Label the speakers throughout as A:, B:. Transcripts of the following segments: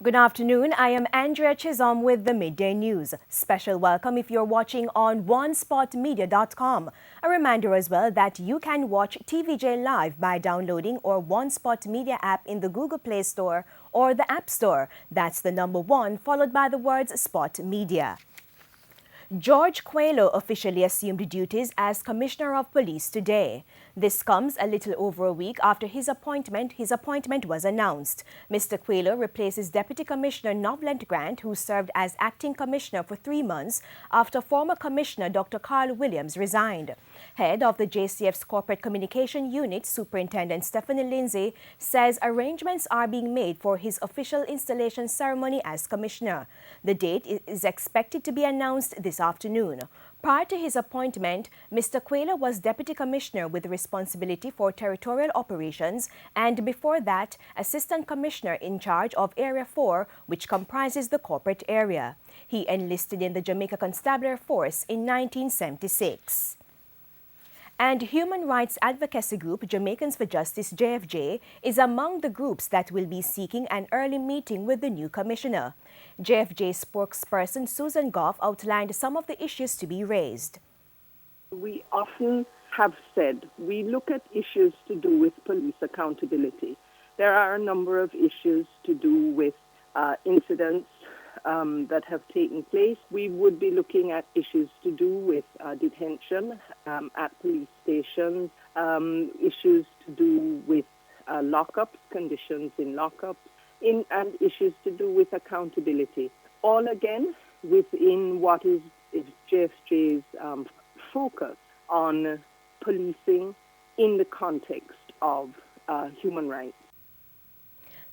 A: Good afternoon. I am Andrea Chisholm with the Midday News. Special welcome if you're watching on onespotmedia.com. A reminder as well that you can watch TVJ live by downloading our One Spot Media app in the Google Play Store or the App Store. That's the number 1 followed by the words Spot Media. George Quallo officially assumed duties as Commissioner of Police today. This comes a little over a week after his appointment was announced. Mr. Quallo replaces Deputy Commissioner Novland Grant, who served as acting commissioner for 3 months after former Commissioner Dr. Carl Williams resigned. Head of the JCF's Corporate Communication Unit, Superintendent Stephanie Lindsay, says arrangements are being made for his official installation ceremony as Commissioner. The date is expected to be announced this afternoon. Prior to his appointment, Mr. Quallo was Deputy Commissioner with responsibility for territorial operations and before that, Assistant Commissioner in charge of Area 4, which comprises the corporate area. He enlisted in the Jamaica Constabulary Force in 1976. And human rights advocacy group Jamaicans for Justice JFJ is among the groups that will be seeking an early meeting with the new commissioner. JFJ spokesperson Susan Goff outlined some of the issues to be raised.
B: We often have said we look at issues to do with police accountability. There are a number of issues to do with incidents that have taken place. We would be looking at issues to do with detention at police stations, issues to do with lockups, conditions in lockups, and issues to do with accountability. All again within what is JFJ's focus on policing in the context of human rights.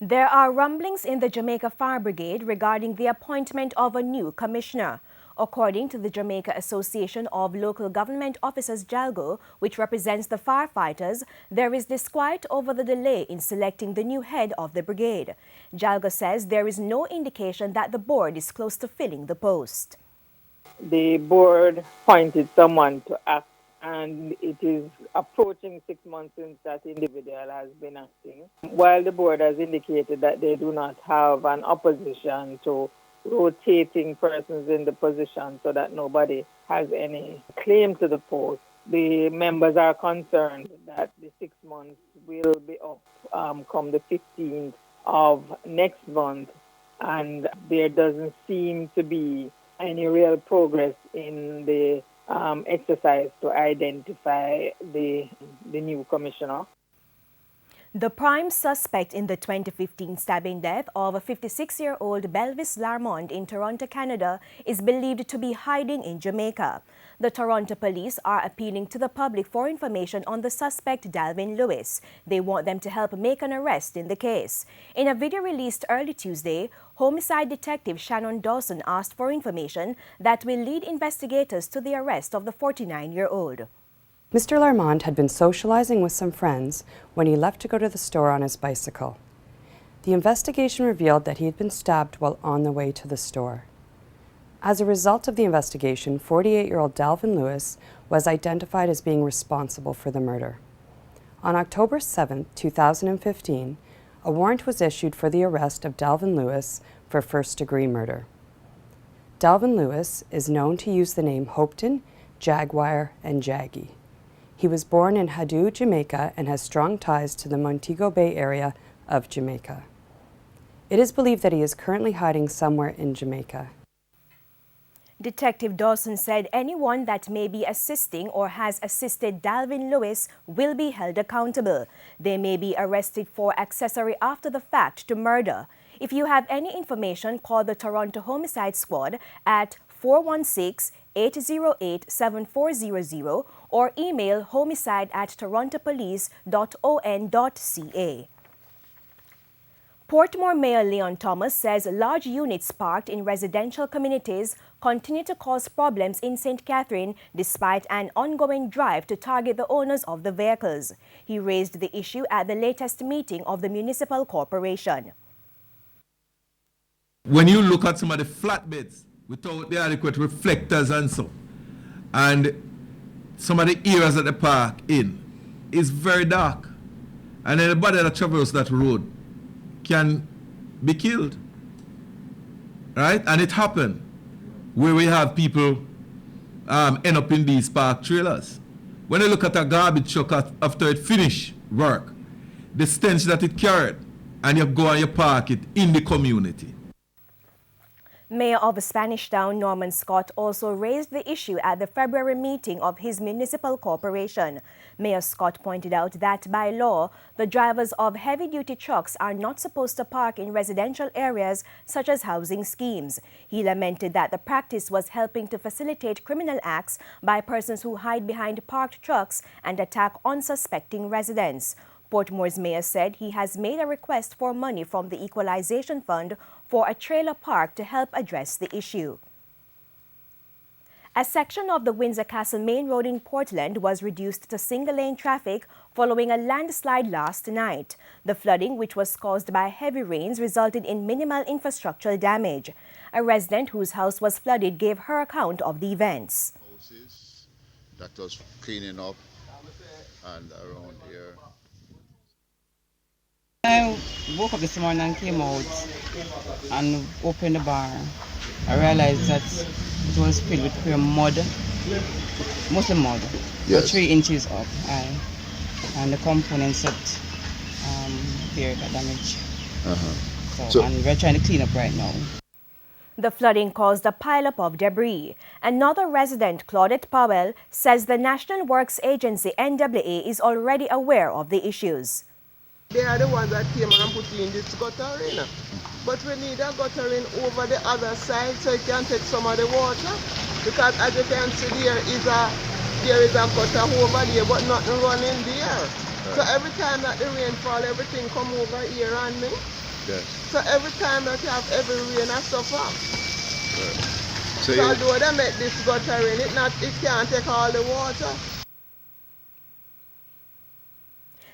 A: There are rumblings in the Jamaica Fire Brigade regarding the appointment of a new commissioner. According to the Jamaica Association of Local Government Officers JALGO, which represents the firefighters, there is disquiet over the delay in selecting the new head of the brigade. JALGO says there is no indication that the board is close to filling the post.
C: The board appointed someone to act, and it is approaching 6 months since that individual has been acting. While the board has indicated that they do not have an opposition to rotating persons in the position so that nobody has any claim to the post, the members are concerned that the 6 months will be up come the 15th of next month, and there doesn't seem to be any real progress in the exercise to identify the new commissioner.
A: The prime suspect in the 2015 stabbing death of a 56-year-old Belvis Larmond in Toronto, Canada, is believed to be hiding in Jamaica. The Toronto police are appealing to the public for information on the suspect, Dalvin Lewis. They want them to help make an arrest in the case. In a video released early Tuesday, homicide detective Shannon Dawson asked for information that will lead investigators to the arrest of the 49-year-old.
D: Mr. Larmond had been socializing with some friends when he left to go to the store on his bicycle. The investigation revealed that he had been stabbed while on the way to the store. As a result of the investigation, 48-year-old Dalvin Lewis was identified as being responsible for the murder. On October 7, 2015, a warrant was issued for the arrest of Dalvin Lewis for first-degree murder. Dalvin Lewis is known to use the name Hopeton, Jaguar, and Jaggy. He was born in Hadou, Jamaica, and has strong ties to the Montego Bay area of Jamaica. It is believed that he is currently hiding somewhere in Jamaica.
A: Detective Dawson said anyone that may be assisting or has assisted Dalvin Lewis will be held accountable. They may be arrested for accessory after the fact to murder. If you have any information, call the Toronto Homicide Squad at 416-808-7400 or email homicide@torontopolice.on.ca. Portmore Mayor Leon Thomas says large units parked in residential communities continue to cause problems in St. Catherine despite an ongoing drive to target the owners of the vehicles. He raised the issue at the latest meeting of the municipal corporation.
E: When you look at some of the flatbeds without the adequate reflectors and so, and some of the areas that they park in is very dark, and anybody that travels that road can be killed. right? And it happened where we have people end up in these park trailers. When you look at a garbage truck after it finish work, the stench that it carried, and you go and you park it in the community.
A: Mayor of Spanish Town, Norman Scott, also raised the issue at the February meeting of his municipal corporation. Mayor Scott pointed out that by law, the drivers of heavy-duty trucks are not supposed to park in residential areas such as housing schemes. He lamented that the practice was helping to facilitate criminal acts by persons who hide behind parked trucks and attack unsuspecting residents. Portmore's mayor said he has made a request for money from the Equalization Fund for a trailer park to help address the issue. A section of the Windsor Castle Main Road in Portland was reduced to single-lane traffic following a landslide last night. The flooding, which was caused by heavy rains, resulted in minimal infrastructural damage. A resident whose house was flooded gave her account of the events.
F: Houses that was cleaning up and around here.
G: I woke up this morning and came out and opened the bar. I realized that it was filled with pure mud, mostly mud,
F: Yes.
G: 3 inches up. And the components that here got damaged. So, and we're trying to clean up right now.
A: The flooding caused a pileup of debris. Another resident, Claudette Powell, says the National Works Agency, NWA, is already aware of the issues.
H: They are the ones that came and put in this guttering. But we need a guttering over the other side so it can take some of the water. Because as you can see, there is a gutter over there, but nothing running there. Right. So every time that the rain fall, everything come over here on me.
F: Yes.
H: So every time that you have heavy rain, I suffer.
F: Right.
H: So although they make this guttering, it can't take all the water.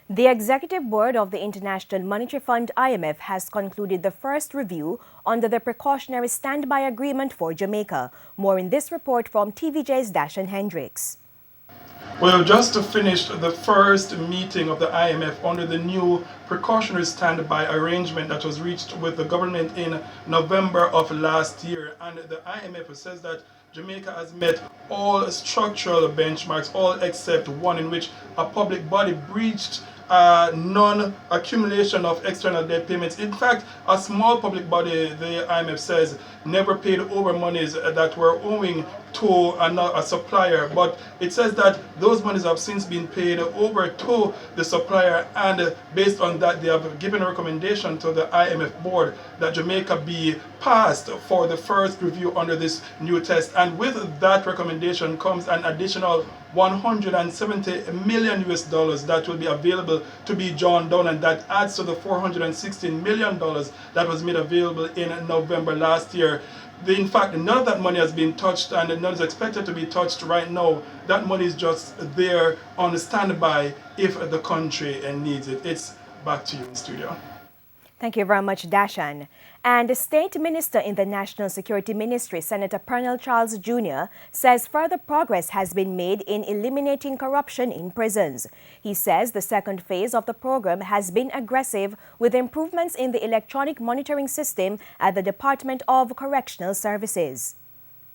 A: The Executive Board of the International Monetary Fund, IMF, has concluded the first review under the precautionary standby agreement for Jamaica. More in this report from TVJ's Dashan Hendricks.
I: We have just finished the first meeting of the IMF under the new precautionary standby arrangement that was reached with the government in November of last year. And the IMF says that Jamaica has met all structural benchmarks, all except one in which a public body breached non-accumulation of external debt payments. In fact, a small public body, the IMF says, never paid over monies that were owing to a supplier, but it says that those monies have since been paid over to the supplier, and based on that they have given a recommendation to the IMF board that Jamaica be passed for the first review under this new test. And with that recommendation comes an additional $170 million that will be available to be drawn down, and that adds to the $416 million that was made available in November last year. In fact, none of that money has been touched, and none is expected to be touched right now. That money is just there on standby if the country needs it. It's back to you in studio.
A: Thank you very much, Dashan. And the State Minister in the National Security Ministry, Senator Pernell Charles Jr., says further progress has been made in eliminating corruption in prisons. He says the second phase of the program has been aggressive with improvements in the electronic monitoring system at the Department of Correctional Services.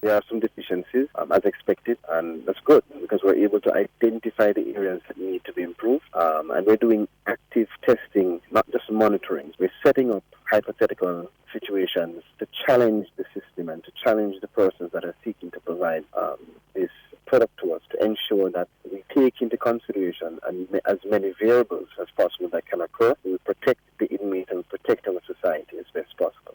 J: There are some deficiencies, as expected, and that's good because we're able to identify the areas that need to be improved. And we're doing active testing, not just monitoring. We're setting up hypothetical situations to challenge the system and to challenge the persons that are seeking to provide this product to us, to ensure that we take into consideration as many variables as possible that can occur. We protect the inmate and protect our society as best possible.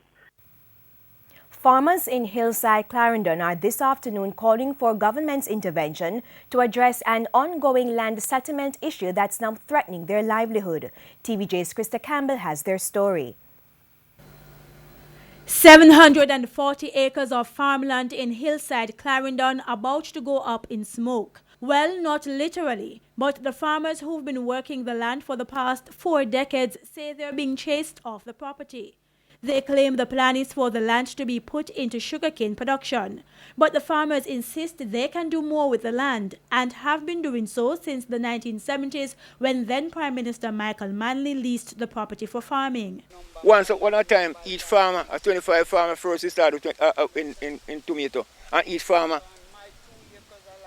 A: Farmers in Hillside, Clarendon are this afternoon calling for government's intervention to address an ongoing land settlement issue that's now threatening their livelihood. TVJ's Krista Campbell has their story.
K: 740 acres of farmland in Hillside, Clarendon about to go up in smoke. Well, not literally, but the farmers who've been working the land for the past 4 decades say they're being chased off the property. They claim the plan is for the land to be put into sugarcane production. But the farmers insist they can do more with the land and have been doing so since the 1970s when then Prime Minister Michael Manley leased the property for farming.
L: Once upon a time, each farmer, a 25 farmer first started in tomato, and each farmer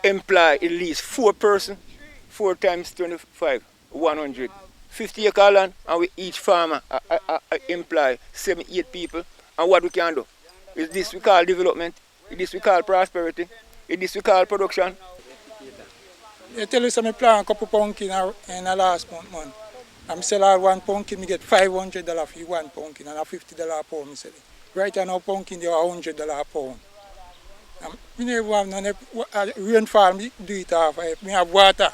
L: employ at least 4 persons, 4 times 25, 100. 50 acre land, and we each farmer employ 7-8 people. And what we can do is this we call development, is this we call prosperity, is this we call production.
M: They tell us I plant a couple pumpkin in the last month. I sell out 1 pumpkin, I get $500 for 1 pumpkin and a $50 a pound. I sell it. Right now, pumpkin they are $100 a pound. We never have none rainfall, we do it off. We have water.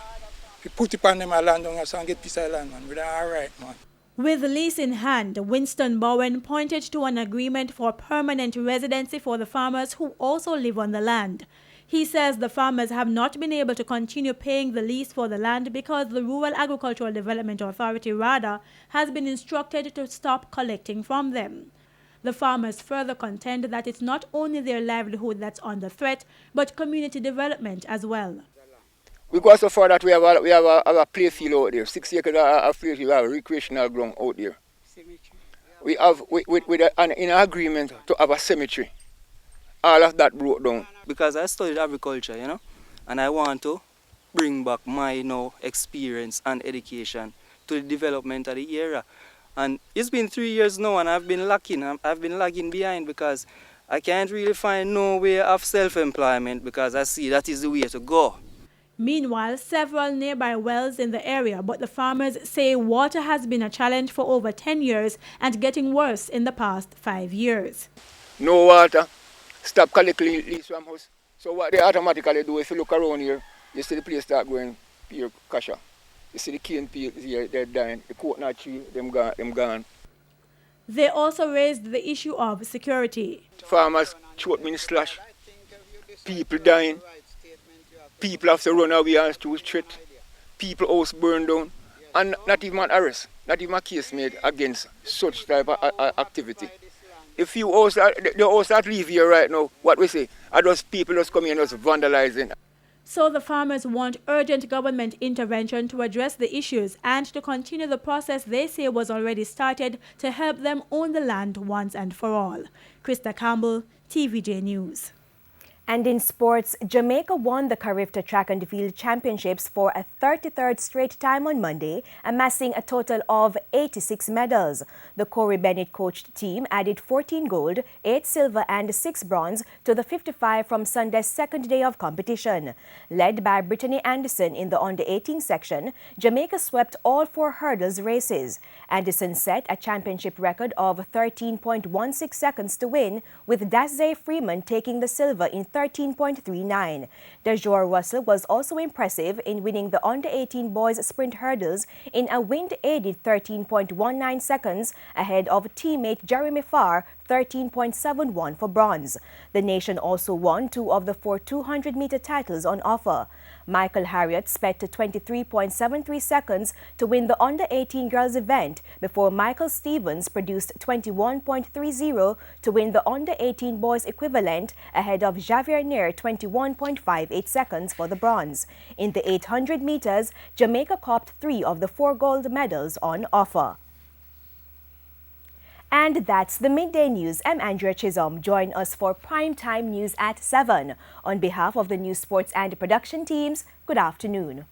M: We put it on them land and get piece of land, man. We're all right, man.
K: With the lease in hand, Winston Bowen pointed to an agreement for permanent residency for the farmers who also live on the land. He says the farmers have not been able to continue paying the lease for the land because the Rural Agricultural Development Authority, RADA, has been instructed to stop collecting from them. The farmers further contend that it's not only their livelihood that's under threat, but community development as well.
L: We go so far that we have a play field out there, 6 acres of play field, we have a recreational ground out there. We have in agreement to have a cemetery. All of that broke down.
N: Because I studied agriculture, and I want to bring back my experience and education to the development of the area. And it's been 3 years now, and I've been lagging behind because I can't really find no way of self-employment because I see that is the way to go.
K: Meanwhile, several nearby wells in the area, but the farmers say water has been a challenge for over 10 years and getting worse in the past 5 years.
L: No water, stop collecting leaves from us. So what they automatically do, if you look around here, you see the place start going pure kasha. You see the cane peels here, they're dying. The coconut tree, them gone.
K: They also raised the issue of security.
L: Farmers throat being slashed, people dying. People have to run away and to street. People house burned down. And not even an arrest, not even a case made against such type of activity. If you the house that leave here right now, what we say, are those people just coming and just vandalizing.
K: So the farmers want urgent government intervention to address the issues and to continue the process they say was already started to help them own the land once and for all. Krista Campbell, TVJ News.
A: And in sports, Jamaica won the Carifta Track and Field Championships for a 33rd straight time on Monday, amassing a total of 86 medals. The Corey Bennett-coached team added 14 gold, 8 silver and 6 bronze to the 55 from Sunday's second day of competition. Led by Brittany Anderson in the under-18 section, Jamaica swept all 4 hurdles races. Anderson set a championship record of 13.16 seconds to win, with Dazay Freeman taking the silver in 13.39. Dejor Russell was also impressive in winning the under-18 boys sprint hurdles in a wind-aided 13.19 seconds ahead of teammate Jeremy Farr, 13.71 for bronze. The nation also won 2 of the 4 200-meter titles on offer. Michael Harriott sped to 23.73 seconds to win the under-18 girls event before Michael Stevens produced 21.30 to win the under-18 boys equivalent ahead of Javier Nair 21.58 seconds for the bronze. In the 800 meters, Jamaica copped 3 of the 4 gold medals on offer. And that's the Midday News. I'm Andrea Chisholm. Join us for primetime news at 7. On behalf of the news, sports and production teams, good afternoon.